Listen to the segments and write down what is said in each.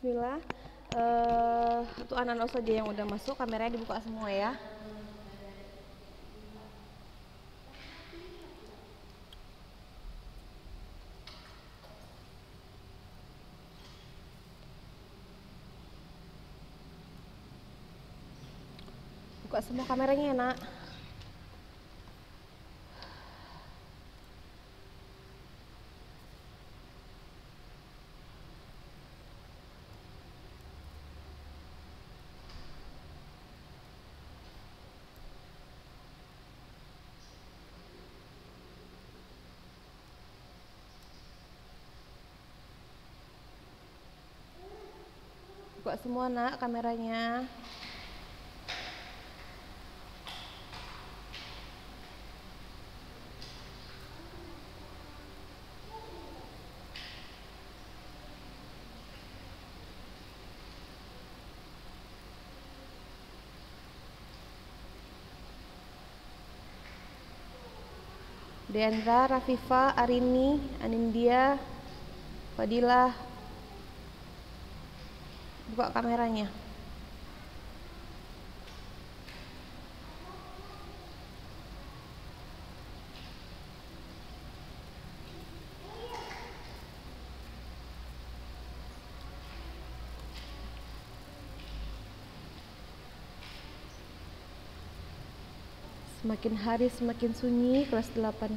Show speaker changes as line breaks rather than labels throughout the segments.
Bismillah. Untuk anak-anak saja yang udah masuk, kameranya dibuka semua ya. Buka semua kameranya ya, nak. Buka semua, nak, kameranya. Deandra, Rafifa, Arini, Anindya, Fadilah. Buka kameranya. Semakin hari semakin sunyi kelas 8.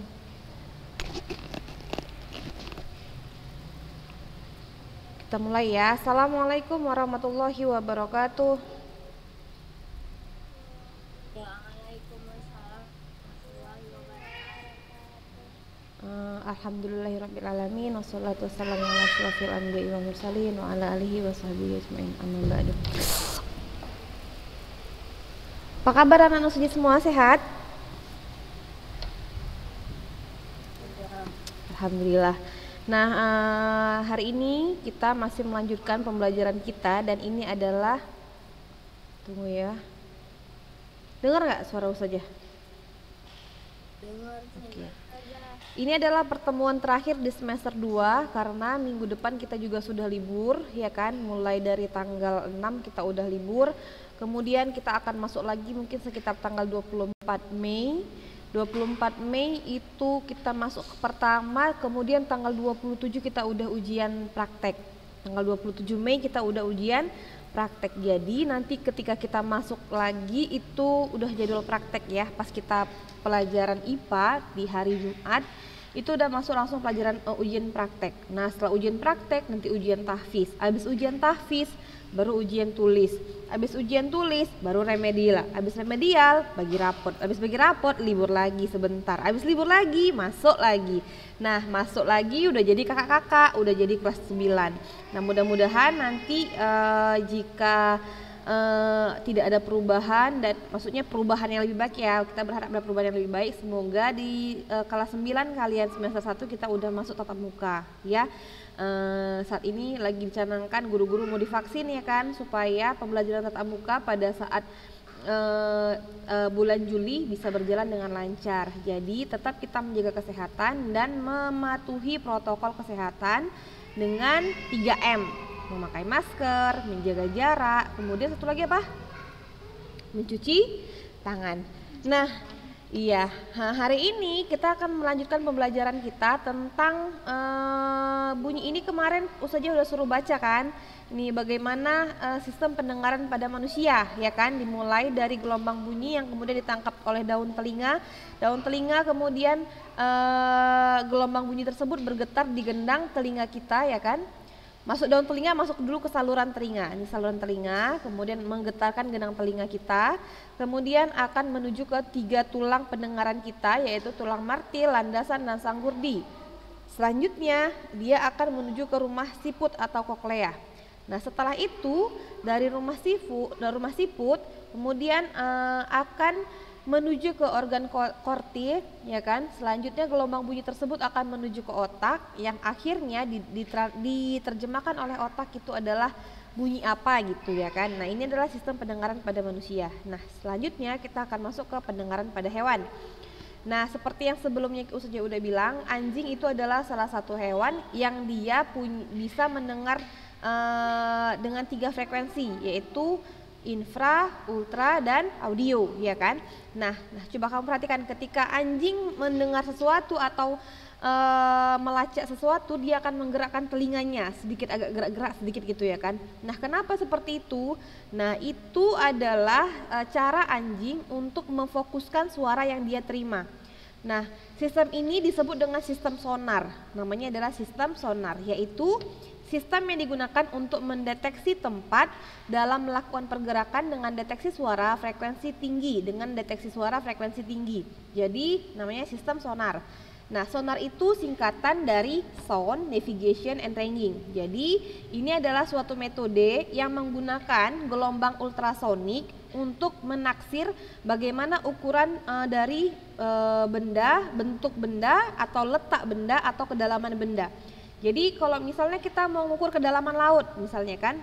Kita mulai ya. Assalamualaikum warahmatullahi wabarakatuh.
Waalaikumsalam warahmatullahi wabarakatuh.
Alhamdulillahirrabbilalamin. Wassalatu wassalamu ala asyrafil anbiya'i wal mursalin wa ala alihi wa sahbihi ajma'in. Amma ba'du. Apa kabar anak-anak suci semua, sehat? Alhamdulillah. Nah, hari ini kita masih melanjutkan pembelajaran kita dan ini adalah, tunggu ya, dengar nggak suara saja?
Dengar
Oke. Ini adalah pertemuan terakhir di semester 2 karena minggu depan kita juga sudah libur, ya kan? Mulai dari tanggal 6 kita udah libur. Kemudian kita akan masuk lagi mungkin sekitar tanggal 24 Mei. 24 Mei itu kita masuk ke pertama, kemudian tanggal 27 kita udah ujian praktek. Tanggal 27 Mei kita udah ujian praktek. Jadi nanti ketika kita masuk lagi itu udah jadwal praktek ya. Pas kita pelajaran IPA di hari Jumat itu udah masuk langsung pelajaran ujian praktek. Nah, setelah ujian praktek nanti ujian tahfiz. Habis ujian tahfiz baru ujian tulis. Habis ujian tulis baru remedial. Habis remedial bagi rapot. Habis bagi rapot libur lagi sebentar. Habis libur lagi masuk lagi. Nah, masuk lagi udah jadi kakak-kakak, udah jadi kelas 9. Nah, mudah-mudahan nanti jika tidak ada perubahan, dan maksudnya perubahan yang lebih baik ya, kita berharap ada perubahan yang lebih baik. Semoga di kelas 9 kalian semester 1 kita udah masuk tatap muka ya. Saat ini lagi dicanangkan guru-guru mau divaksin ya kan, supaya pembelajaran tatap muka pada saat bulan Juli bisa berjalan dengan lancar. Jadi tetap kita menjaga kesehatan dan mematuhi protokol kesehatan dengan 3M, memakai masker, menjaga jarak, kemudian satu lagi apa? Mencuci tangan. Nah, iya, hari ini kita akan melanjutkan pembelajaran kita tentang bunyi ini. Kemarin Ustazah udah suruh baca kan, ini bagaimana sistem pendengaran pada manusia ya kan, dimulai dari gelombang bunyi yang kemudian ditangkap oleh daun telinga. Daun telinga kemudian gelombang bunyi tersebut bergetar di gendang telinga kita ya kan. Masuk daun telinga, masuk dulu ke saluran telinga. Ini saluran telinga, kemudian menggetarkan gendang telinga kita, kemudian akan menuju ke 3 tulang pendengaran kita, yaitu tulang martil, landasan, dan sanggurdi. Selanjutnya dia akan menuju ke rumah siput atau koklea. Nah, setelah itu dari rumah siput kemudian akan menuju ke organ korti ya kan. Selanjutnya gelombang bunyi tersebut akan menuju ke otak yang akhirnya diterjemahkan oleh otak itu adalah bunyi apa gitu ya kan. Nah, ini adalah sistem pendengaran pada manusia. Nah, selanjutnya kita akan masuk ke pendengaran pada hewan. Nah, seperti yang sebelumnya Ustazah udah bilang, anjing itu adalah salah satu hewan yang dia bisa mendengar dengan 3 frekuensi, yaitu infra, ultra, dan audio, ya kan? Nah, coba kamu perhatikan ketika anjing mendengar sesuatu atau melacak sesuatu, dia akan menggerakkan telinganya sedikit, agak gerak-gerak sedikit gitu ya kan. Nah, kenapa seperti itu? Nah, itu adalah cara anjing untuk memfokuskan suara yang dia terima. Nah, sistem ini disebut dengan sistem sonar. Namanya adalah sistem sonar, yaitu sistem yang digunakan untuk mendeteksi tempat dalam melakukan pergerakan dengan deteksi suara frekuensi tinggi, Jadi namanya sistem sonar. Nah, sonar itu singkatan dari Sound, Navigation, and Tracking. Jadi ini adalah suatu metode yang menggunakan gelombang ultrasonik untuk menaksir bagaimana ukuran dari benda, bentuk benda, atau letak benda, atau kedalaman benda. Jadi kalau misalnya kita mau mengukur kedalaman laut misalnya kan,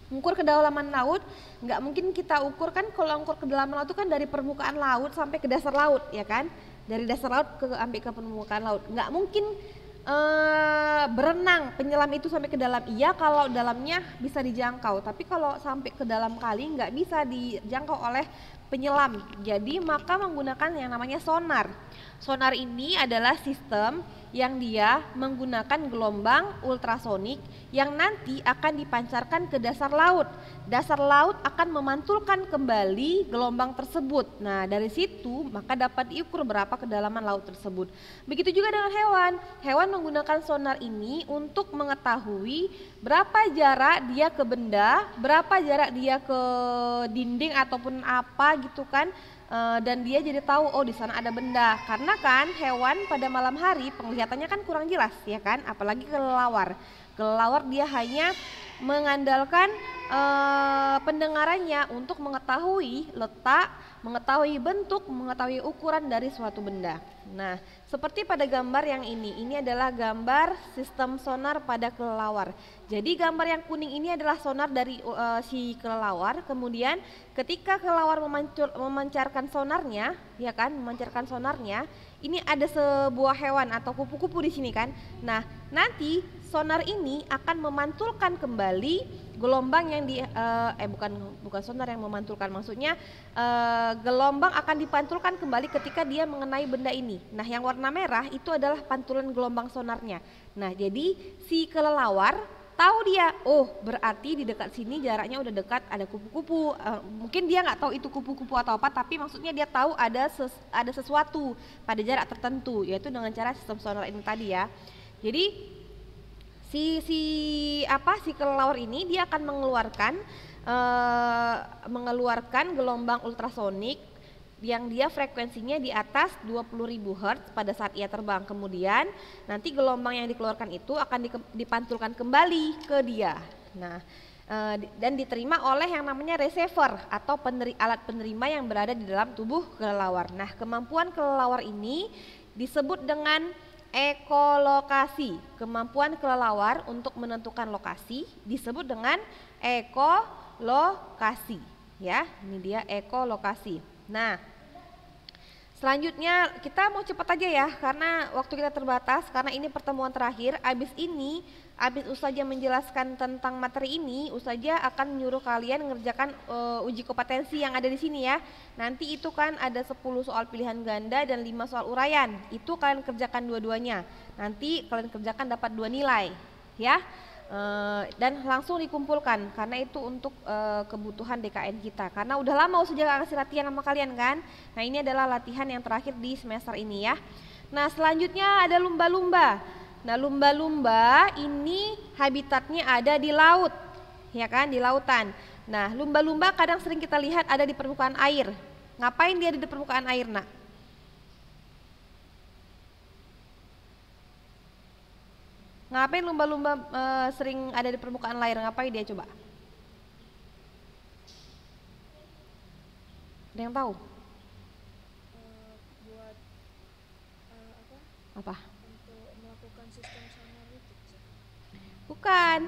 mengukur kedalaman laut, nggak mungkin kita ukur kan, kalau ukur kedalaman laut itu kan dari permukaan laut sampai ke dasar laut ya kan, dari dasar laut sampai ke permukaan laut. Nggak mungkin berenang penyelam itu sampai ke dalam, iya kalau dalamnya bisa dijangkau, tapi kalau sampai ke dalam kali nggak bisa dijangkau oleh penyelam. Jadi maka menggunakan yang namanya sonar. Sonar ini adalah sistem yang dia menggunakan gelombang ultrasonik yang nanti akan dipancarkan ke dasar laut. Dasar laut akan memantulkan kembali gelombang tersebut. Nah, dari situ maka dapat diukur berapa kedalaman laut tersebut. Begitu juga dengan hewan. Hewan menggunakan sonar ini untuk mengetahui berapa jarak dia ke benda, berapa jarak dia ke dinding ataupun apa gitu kan. Dan dia jadi tahu, oh di sana ada benda, karena kan hewan pada malam hari penglihatannya kan kurang jelas ya kan, apalagi kelelawar dia hanya mengandalkan pendengarannya untuk mengetahui letak, mengetahui bentuk, mengetahui ukuran dari suatu benda. Nah, seperti pada gambar yang ini adalah gambar sistem sonar pada kelelawar. Jadi gambar yang kuning ini adalah sonar dari si kelelawar. Kemudian ketika kelelawar memancarkan sonarnya, ya kan, memancarkan sonarnya, ini ada sebuah hewan atau kupu-kupu di sini kan. Nah, nanti sonar ini akan memantulkan kembali gelombang yang bukan sonar yang memantulkan, maksudnya gelombang akan dipantulkan kembali ketika dia mengenai benda ini. Nah, yang warna merah itu adalah pantulan gelombang sonarnya. Nah, jadi si kelelawar tahu dia, oh berarti di dekat sini jaraknya udah dekat, ada kupu-kupu. Mungkin dia nggak tahu itu kupu-kupu atau apa, tapi maksudnya dia tahu ada sesuatu pada jarak tertentu, yaitu dengan cara sistem sonar ini tadi ya. Jadi si kelelawar ini dia akan mengeluarkan gelombang ultrasonik yang dia frekuensinya di atas 20.000 Hz pada saat ia terbang. Kemudian nanti gelombang yang dikeluarkan itu akan dipantulkan kembali ke dia. Nah, dan diterima oleh yang namanya receiver atau alat penerima yang berada di dalam tubuh kelelawar. Nah, kemampuan kelelawar ini disebut dengan ekolokasi. Kemampuan kelelawar untuk menentukan lokasi disebut dengan ekolokasi. Ya, ini dia ekolokasi. Nah, selanjutnya kita mau cepat aja ya, karena waktu kita terbatas, karena ini pertemuan terakhir. Abis Ustazah menjelaskan tentang materi ini, Ustazah akan menyuruh kalian mengerjakan uji kompetensi yang ada di sini ya. Nanti itu kan ada 10 soal pilihan ganda dan 5 soal uraian. Itu kalian kerjakan dua-duanya. Nanti kalian kerjakan dapat 2 nilai ya. Dan langsung dikumpulkan, karena itu untuk kebutuhan DKN kita, karena udah lama Ustazah kasih latihan sama kalian kan. Nah, ini adalah latihan yang terakhir di semester ini ya. Nah, selanjutnya ada lumba-lumba. Nah, lumba-lumba ini habitatnya ada di laut ya kan, di lautan. Nah, lumba-lumba kadang sering kita lihat ada di permukaan air. Ngapain dia di permukaan air, nak? Ngapain lumba-lumba sering ada di permukaan air? Ngapain dia coba? Ada yang tahu?
Buat
apa?
Untuk melakukan sistem sonar itu.
Bukan.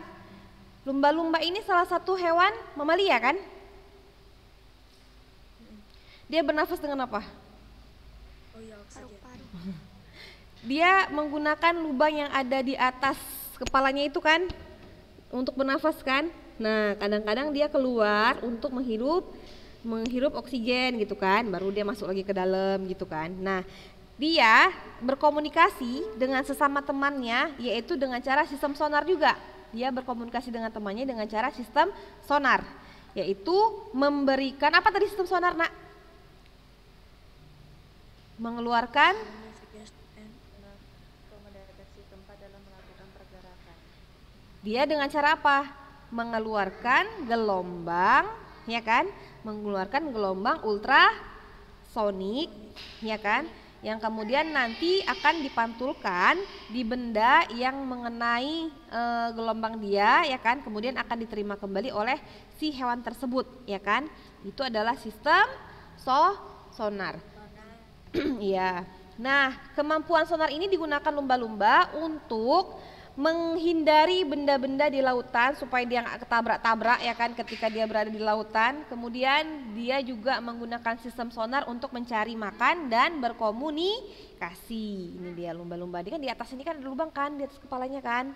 Lumba-lumba ini salah satu hewan mamalia kan? Dia bernafas dengan apa?
Oh iya, oksigen.
Dia menggunakan lubang yang ada di atas kepalanya itu kan, untuk bernafas kan. Nah, kadang-kadang dia keluar untuk menghirup oksigen gitu kan, baru dia masuk lagi ke dalam gitu kan. Nah, dia berkomunikasi dengan sesama temannya yaitu dengan cara sistem sonar juga. Dia berkomunikasi dengan temannya dengan cara sistem sonar, yaitu memberikan apa tadi sistem sonar, Nak? Mengeluarkan
mendeteksi tempat dalam melakukan pergerakan.
dia dengan cara apa? Mengeluarkan gelombang, ya kan? Mengeluarkan gelombang ultrasonik, ya kan? Yang kemudian nanti akan dipantulkan di benda yang mengenai gelombang dia, ya kan? Kemudian akan diterima kembali oleh si hewan tersebut, ya kan? Itu adalah sistem sonar. Iya. Nah, kemampuan sonar ini digunakan lumba-lumba untuk menghindari benda-benda di lautan supaya dia nggak ketabrak-tabrak, ya kan, ketika dia berada di lautan. Kemudian dia juga menggunakan sistem sonar untuk mencari makan dan berkomunikasi. Ini dia lumba-lumba. Dia kan di atas ini kan ada lubang kan, di atas kepalanya kan.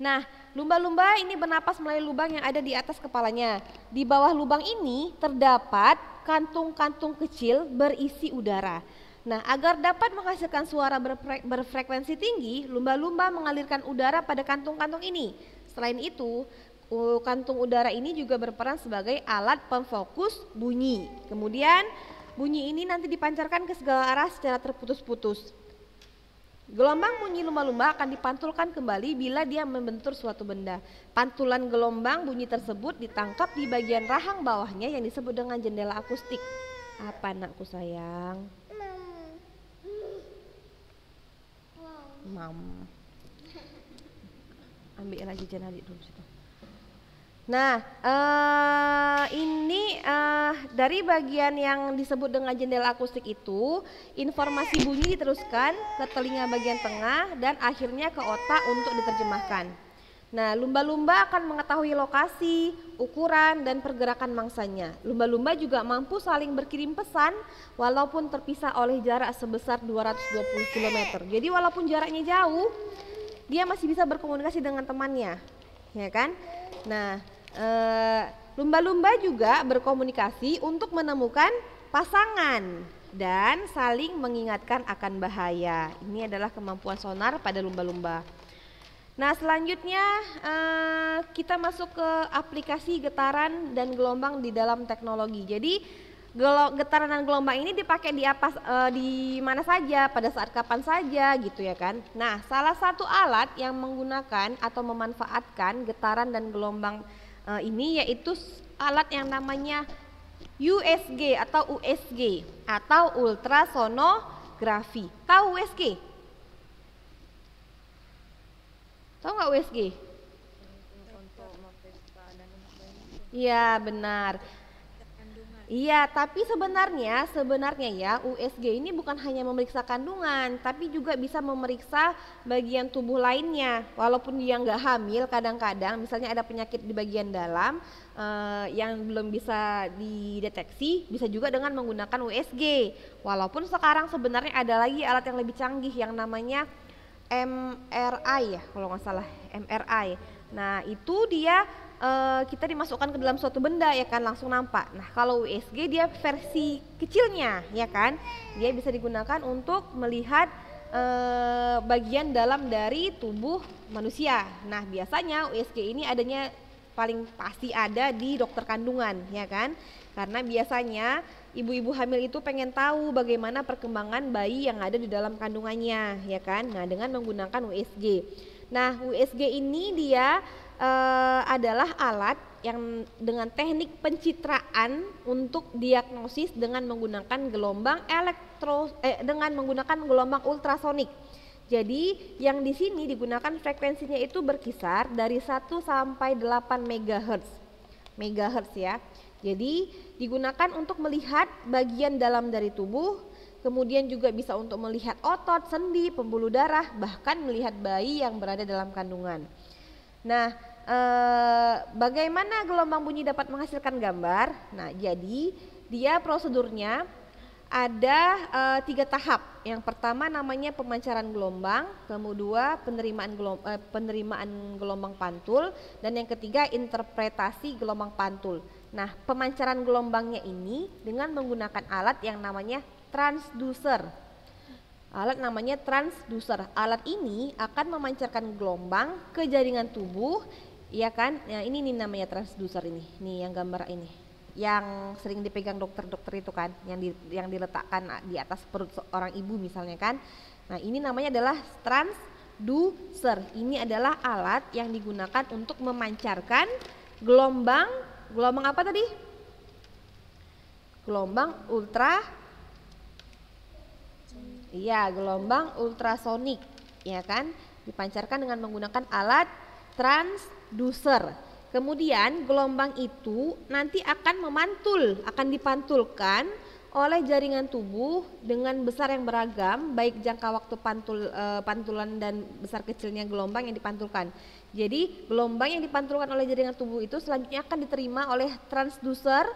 Nah, lumba-lumba ini bernapas melalui lubang yang ada di atas kepalanya. Di bawah lubang ini terdapat kantung-kantung kecil berisi udara. Nah, agar dapat menghasilkan suara berfrekuensi tinggi, lumba-lumba mengalirkan udara pada kantung-kantung ini. Selain itu, kantung udara ini juga berperan sebagai alat pemfokus bunyi. Kemudian, bunyi ini nanti dipancarkan ke segala arah secara terputus-putus. Gelombang bunyi lumba-lumba akan dipantulkan kembali bila dia membentur suatu benda. Pantulan gelombang bunyi tersebut ditangkap di bagian rahang bawahnya yang disebut dengan jendela akustik. Apa anakku sayang? Mam. Ambil lagi jajan adik dulu situ. Nah, ini dari bagian yang disebut dengan jendela akustik itu, informasi bunyi diteruskan ke telinga bagian tengah dan akhirnya ke otak untuk diterjemahkan. Nah, lumba-lumba akan mengetahui lokasi, ukuran, dan pergerakan mangsanya. Lumba-lumba juga mampu saling berkirim pesan walaupun terpisah oleh jarak sebesar 220 km. Jadi walaupun jaraknya jauh, dia masih bisa berkomunikasi dengan temannya, ya kan? Nah, lumba-lumba juga berkomunikasi untuk menemukan pasangan dan saling mengingatkan akan bahaya. Ini adalah kemampuan sonar pada lumba-lumba. Nah, selanjutnya kita masuk ke aplikasi getaran dan gelombang di dalam teknologi. Jadi getaran dan gelombang ini dipakai di mana saja, pada saat kapan saja gitu ya kan. Nah, salah satu alat yang menggunakan atau memanfaatkan getaran dan gelombang ini yaitu alat yang namanya USG atau USG atau ultrasonografi. Tahu USG? Tahu nggak USG?
Untuk memeriksa dan
Iya benar.
kandungan.
Iya, tapi sebenarnya ya USG ini bukan hanya memeriksa kandungan, tapi juga bisa memeriksa bagian tubuh lainnya. Walaupun dia nggak hamil, kadang-kadang misalnya ada penyakit di bagian dalam yang belum bisa dideteksi, bisa juga dengan menggunakan USG. Walaupun sekarang sebenarnya ada lagi alat yang lebih canggih yang namanya MRI ya, kalau nggak salah MRI. Nah, itu dia kita dimasukkan ke dalam suatu benda ya kan, langsung nampak. Nah, kalau USG dia versi kecilnya ya kan, dia bisa digunakan untuk melihat bagian dalam dari tubuh manusia. Nah, biasanya USG ini adanya paling pasti ada di dokter kandungan ya kan, karena biasanya ibu-ibu hamil itu pengen tahu bagaimana perkembangan bayi yang ada di dalam kandungannya ya kan. Nah, dengan menggunakan USG. Nah, USG ini dia adalah alat yang dengan teknik pencitraan untuk diagnosis dengan menggunakan gelombang dengan menggunakan gelombang ultrasonik. Jadi yang di sini digunakan frekuensinya itu berkisar dari 1 sampai 8 MHz. MHz ya. Jadi digunakan untuk melihat bagian dalam dari tubuh, kemudian juga bisa untuk melihat otot, sendi, pembuluh darah, bahkan melihat bayi yang berada dalam kandungan. Nah, bagaimana gelombang bunyi dapat menghasilkan gambar? Nah, jadi dia prosedurnya ada 3 tahap. Yang pertama namanya pemancaran gelombang, kemudian penerimaan gelombang pantul, dan yang ketiga interpretasi gelombang pantul. Nah, pemancaran gelombangnya ini dengan menggunakan alat yang namanya transducer. Alat namanya transducer. Alat ini akan memancarkan gelombang ke jaringan tubuh, ya kan? Nah, ini nih namanya transducer ini. Nih yang gambar ini. Yang sering dipegang dokter-dokter itu kan, yang diletakkan di atas perut seorang ibu misalnya kan. Nah, ini namanya adalah transducer. Ini adalah alat yang digunakan untuk memancarkan gelombang apa tadi? Gelombang gelombang ultrasonik, ya kan? Dipancarkan dengan menggunakan alat transducer. Kemudian gelombang itu nanti akan dipantulkan oleh jaringan tubuh dengan besar yang beragam, baik jangka waktu pantulan dan besar kecilnya gelombang yang dipantulkan. Jadi gelombang yang dipantulkan oleh jaringan tubuh itu selanjutnya akan diterima oleh transducer,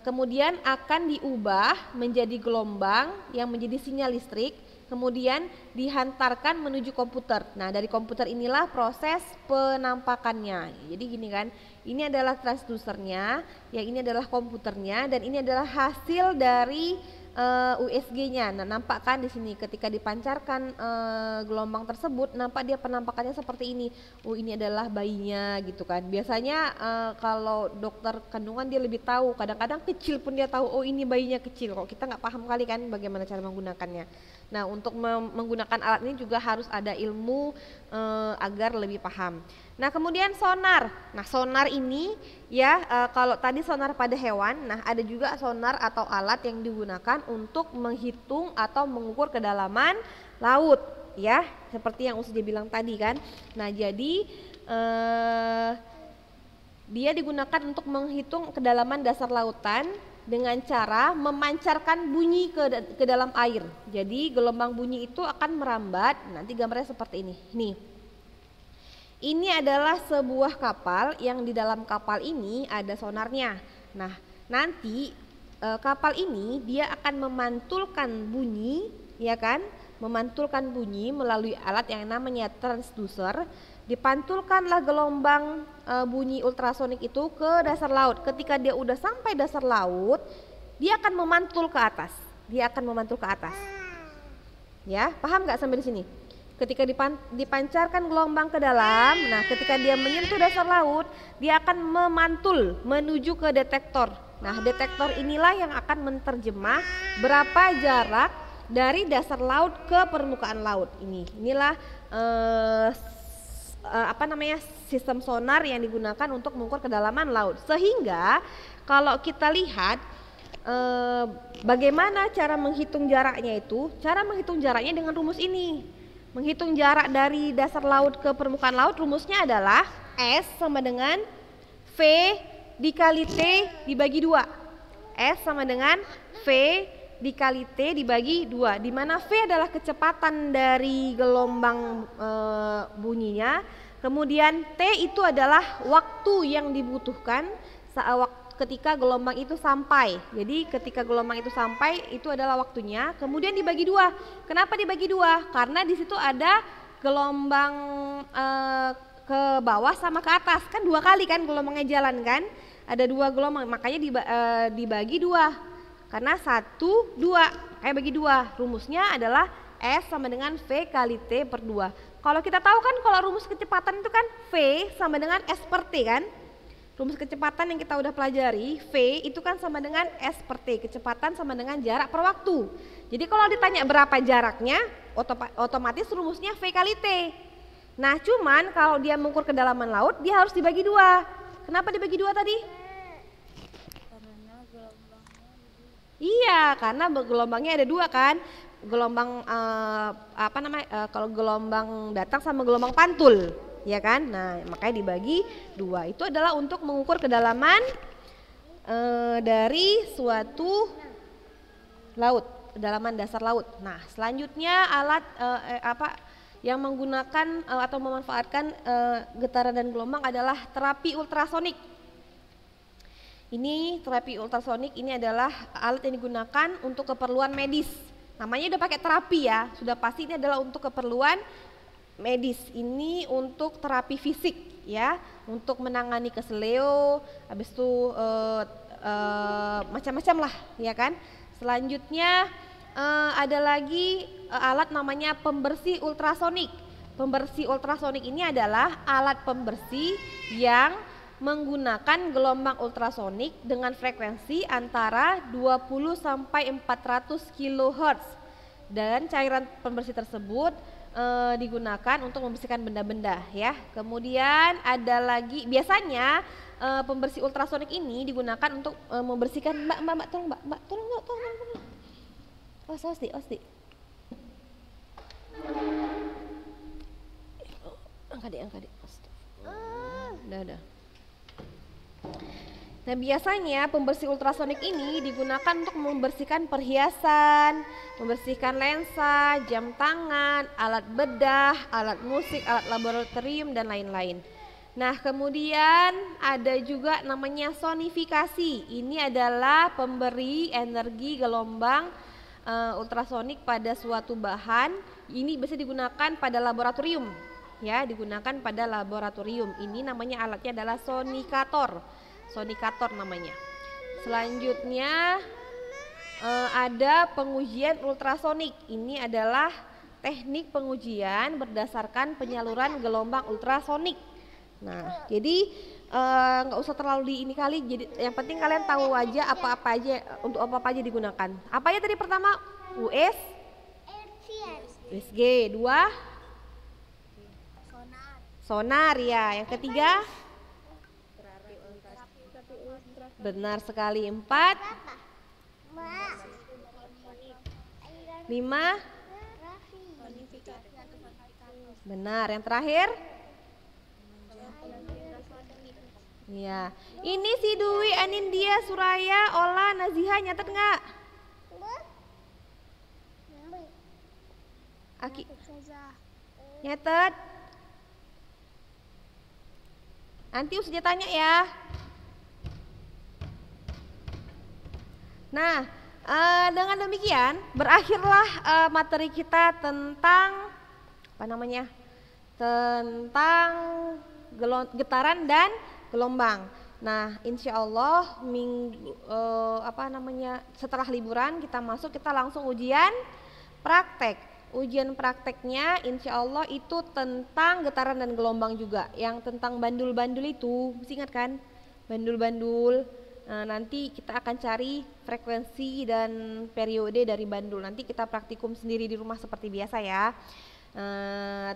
kemudian akan diubah menjadi gelombang yang menjadi sinyal listrik, kemudian dihantarkan menuju komputer. Nah, dari komputer inilah proses penampakannya. Jadi gini kan, ini adalah transducernya, yang ini adalah komputernya, dan ini adalah hasil dari USG-nya. Nah, nampak kan di sini ketika dipancarkan gelombang tersebut, nampak dia penampakannya seperti ini. Oh, ini adalah bayinya gitu kan. Biasanya kalau dokter kandungan dia lebih tahu. Kadang-kadang kecil pun dia tahu. Oh, ini bayinya kecil. Kok kita nggak paham kali kan bagaimana cara menggunakannya. Nah, untuk menggunakan alat ini juga harus ada ilmu agar lebih paham. Nah, kemudian sonar. Nah, sonar ini ya kalau tadi sonar pada hewan, nah ada juga sonar atau alat yang digunakan untuk menghitung atau mengukur kedalaman laut, ya, seperti yang Usdi bilang tadi kan. Nah, jadi dia digunakan untuk menghitung kedalaman dasar lautan dengan cara memancarkan bunyi ke dalam air. Jadi gelombang bunyi itu akan merambat. Nanti gambarnya seperti ini. Nih. Ini adalah sebuah kapal yang di dalam kapal ini ada sonarnya. Nah, nanti kapal ini dia akan memantulkan bunyi, ya kan? Memantulkan bunyi melalui alat yang namanya transducer. Dipantulkanlah gelombang bunyi ultrasonik itu ke dasar laut. Ketika dia udah sampai dasar laut, dia akan memantul ke atas. Ya, paham nggak sampai di sini? Ketika dipancarkan gelombang ke dalam, nah ketika dia menyentuh dasar laut, dia akan memantul menuju ke detektor. Nah, detektor inilah yang akan menerjemah berapa jarak dari dasar laut ke permukaan laut. Inilah sistem sonar yang digunakan untuk mengukur kedalaman laut. Sehingga kalau kita lihat bagaimana cara menghitung jaraknya itu, cara menghitung jaraknya dengan rumus ini. Menghitung jarak dari dasar laut ke permukaan laut, rumusnya adalah S sama dengan V dikali T dibagi 2. S sama dengan V dikali T dibagi 2, di mana V adalah kecepatan dari gelombang bunyinya, kemudian T itu adalah waktu yang dibutuhkan ketika gelombang itu sampai. Jadi ketika gelombang itu sampai itu adalah waktunya, kemudian dibagi 2. Kenapa dibagi 2? Karena di situ ada gelombang ke bawah sama ke atas, kan 2 kali kan gelombangnya jalan kan, ada 2 gelombang, makanya dibagi 2. Karena 1, 2, kayak bagi 2. Rumusnya adalah S sama dengan V kali T per 2. Kalau kita tahu kan kalau rumus kecepatan itu kan V sama dengan S per T kan. Rumus kecepatan yang kita udah pelajari, V itu kan sama dengan S per T, kecepatan sama dengan jarak per waktu. Jadi kalau ditanya berapa jaraknya, otomatis rumusnya V kali T. Nah, cuman kalau dia mengukur kedalaman laut, dia harus dibagi 2. Kenapa dibagi 2 tadi?
Karena gelombangnya.
Iya, karena gelombangnya ada 2 kan. Gelombang kalau gelombang datang sama gelombang pantul. Ya kan, nah makanya dibagi 2. Itu adalah untuk mengukur kedalaman dari suatu laut, kedalaman dasar laut. Nah, selanjutnya alat yang menggunakan atau memanfaatkan getaran dan gelombang adalah terapi ultrasonik. Ini terapi ultrasonik ini adalah alat yang digunakan untuk keperluan medis. Namanya udah pakai terapi ya, sudah pasti ini adalah untuk keperluan medis. Ini untuk terapi fisik ya, untuk menangani keseleo, habis itu macam-macam lah ya kan. Selanjutnya ada lagi alat namanya pembersih ultrasonik. Pembersih ultrasonik ini adalah alat pembersih yang menggunakan gelombang ultrasonik dengan frekuensi antara 20 sampai 400 kHz. Dan cairan pembersih tersebut digunakan untuk membersihkan benda-benda ya. Kemudian ada lagi biasanya pembersih ultrasonik ini digunakan untuk membersihkan mbak tolong. Oh, Osti. Angkat deh. Udah. Nah, biasanya pembersih ultrasonik ini digunakan untuk membersihkan perhiasan, membersihkan lensa, jam tangan, alat bedah, alat musik, alat laboratorium, dan lain-lain. Nah, kemudian ada juga namanya sonifikasi. Ini adalah pemberi energi gelombang ultrasonik pada suatu bahan. Ini bisa digunakan pada laboratorium. Ya, digunakan pada laboratorium. Ini namanya alatnya adalah sonikator namanya. Selanjutnya ada pengujian ultrasonik. Ini adalah teknik pengujian berdasarkan penyaluran gelombang ultrasonik. Nah, jadi nggak usah terlalu ini kali. Jadi yang penting kalian tahu aja untuk apa aja digunakan. Apa ya tadi pertama? USG. 2 sonar ya. Yang ketiga? Benar sekali. 4 5 benar. Yang terakhir? Ya. Ini si Dwi, Anindya, Suraya, Ola, Naziha nyatet nggak? Aki nyatet. Nanti usah tanya ya. Nah, dengan demikian berakhirlah materi kita tentang tentang getaran dan gelombang. Nah, insya Allah setelah liburan kita langsung ujian praktek. Ujian prakteknya insya Allah itu tentang getaran dan gelombang juga. Yang tentang bandul-bandul itu, masih ingat kan? Bandul-bandul. Nanti kita akan cari frekuensi dan periode dari bandul. Nanti kita praktikum sendiri di rumah seperti biasa ya.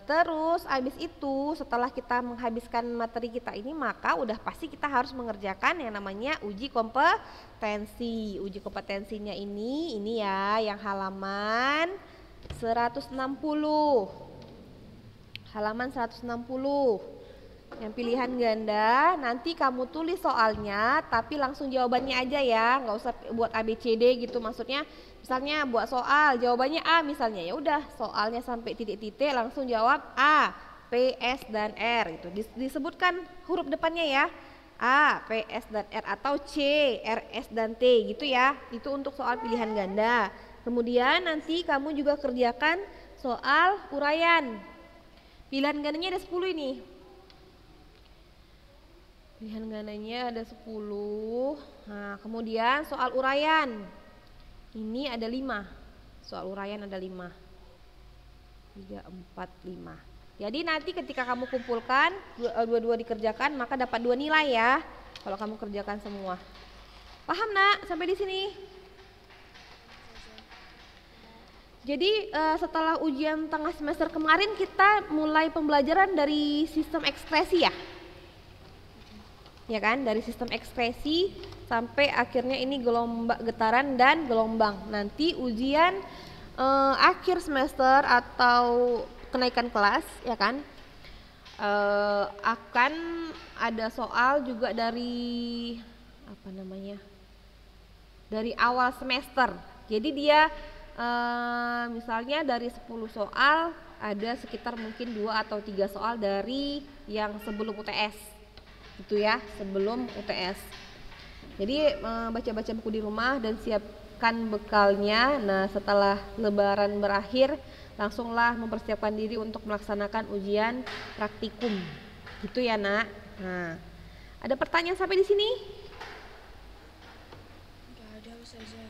Terus abis itu setelah kita menghabiskan materi kita ini, maka udah pasti kita harus mengerjakan yang namanya uji kompetensi. Uji kompetensinya ini ya, yang halaman 160. Halaman 160. Yang pilihan ganda, nanti kamu tulis soalnya tapi langsung jawabannya aja ya, nggak usah buat ABCD gitu. Maksudnya misalnya buat soal jawabannya A misalnya, ya udah soalnya sampai titik-titik langsung jawab A, P, S, dan R itu disebutkan huruf depannya ya, A, P, S, dan R, atau C, R, S, dan T gitu ya. Itu untuk soal pilihan ganda. Kemudian nanti kamu juga kerjakan soal uraian. Pilihan gandanya ada 10 ini. Pilihan gandanya ada 10. Nah, kemudian soal uraian. Ini ada 5. Soal uraian ada 5. 3, 4, 5. Jadi nanti ketika kamu kumpulkan dua-dua dikerjakan, maka dapat 2 nilai ya. Kalau kamu kerjakan semua. Paham nak sampai di sini? Jadi setelah ujian tengah semester kemarin kita mulai pembelajaran dari sistem ekspresi ya. Ya kan, dari sistem ekspresi sampai akhirnya ini getaran dan gelombang. Nanti ujian akhir semester atau kenaikan kelas ya kan, akan ada soal juga dari dari awal semester. Jadi dia misalnya dari 10 soal ada sekitar mungkin 2 atau 3 soal dari yang sebelum UTS gitu ya, sebelum UTS. Jadi baca-baca buku di rumah dan siapkan bekalnya. Nah, setelah lebaran berakhir, langsunglah mempersiapkan diri untuk melaksanakan ujian praktikum. Gitu ya, Nak. Nah, ada pertanyaan sampai di sini?
Nggak ada Ustazah.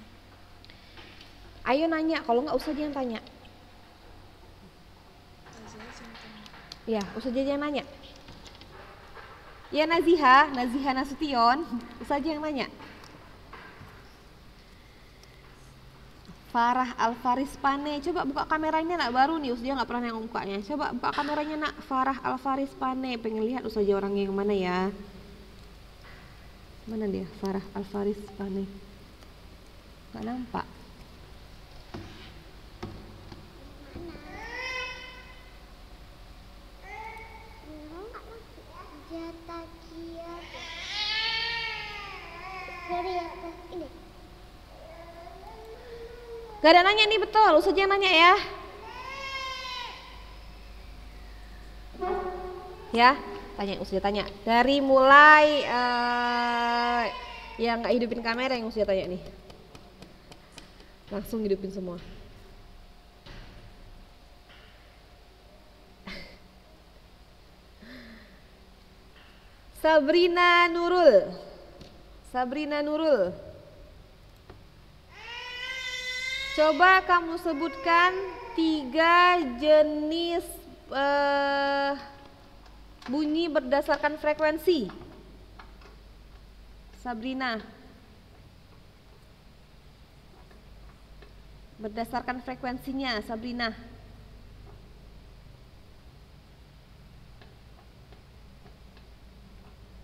Ayo nanya, kalau nggak usah jangan tanya.
Ustazah simpen.
Ya, usah jangan nanya. Ya Naziha Nasution, usah jangan nanya. Farah Alfaris Pane, coba buka kameranya nak, baru nih Ustazah nggak pernah yang bukanya. Coba buka kameranya nak, Farah Alfaris Pane, pengen lihat Ustazah orangnya yang mana ya. Mana dia Farah Alfaris Pane? Nggak nampak. Gak ada nanya nih, betul, Ustazah nanya ya. Ya, tanya, Ustazah tanya. Dari mulai yang gak hidupin kamera yang Ustazah tanya nih. Langsung hidupin semua. Sabrina Nurul. Coba kamu sebutkan 3 jenis bunyi berdasarkan frekuensi. Sabrina. Berdasarkan frekuensinya, Sabrina.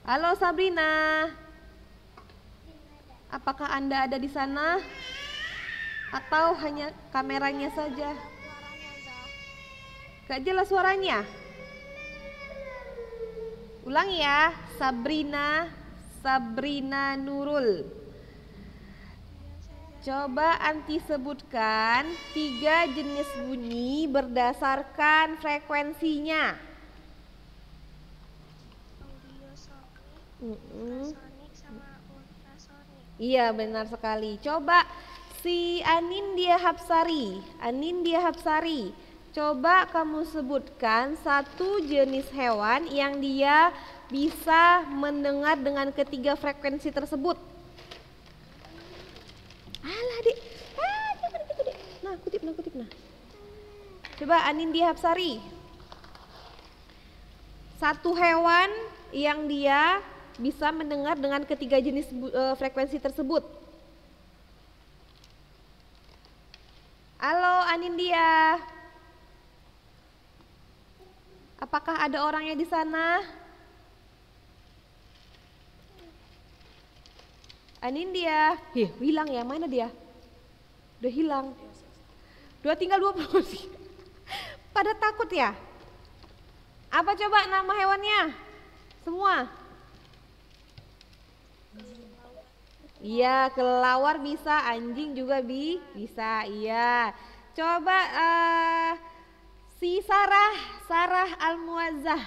Halo Sabrina. Apakah Anda ada di sana? Atau hanya kameranya saja? Gak jelas suaranya. Ulangi ya, Sabrina Nurul. Coba Anti sebutkan 3 jenis bunyi berdasarkan frekuensinya.
Ultrasonik sama ultrasonik.
Iya, benar sekali. Coba si Anindya Hapsari, coba kamu sebutkan 1 jenis hewan yang dia bisa mendengar dengan ketiga frekuensi tersebut. Alah Dek, jangan gitu Dek. Nah, kutip nah. Coba Anindya Hapsari, 1 hewan yang dia bisa mendengar dengan ketiga jenis frekuensi tersebut. Halo Anindya. Apakah ada orangnya di sana? Anindya. Hilang ya, mana dia? Udah hilang. Tinggal 20. Pada takut ya? Apa coba nama hewannya? Semua? Iya, kelelawar bisa, anjing juga bisa, iya. Coba si Sarah Al-Muazzah.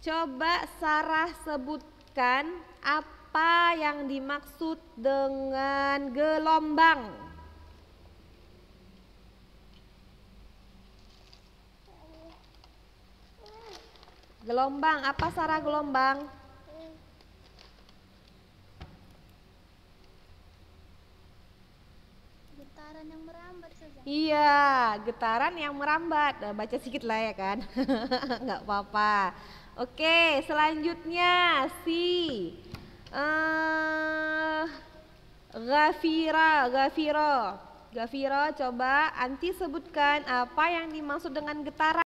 Coba Sarah sebutkan apa yang dimaksud dengan gelombang. Gelombang, apa Sarah gelombang?
Getaran yang merambat saja.
Iya, getaran yang merambat. Nah, baca sedikit lah ya kan. Nggak apa-apa. Oke, selanjutnya si Gafiro, coba Anti sebutkan apa yang dimaksud dengan getaran.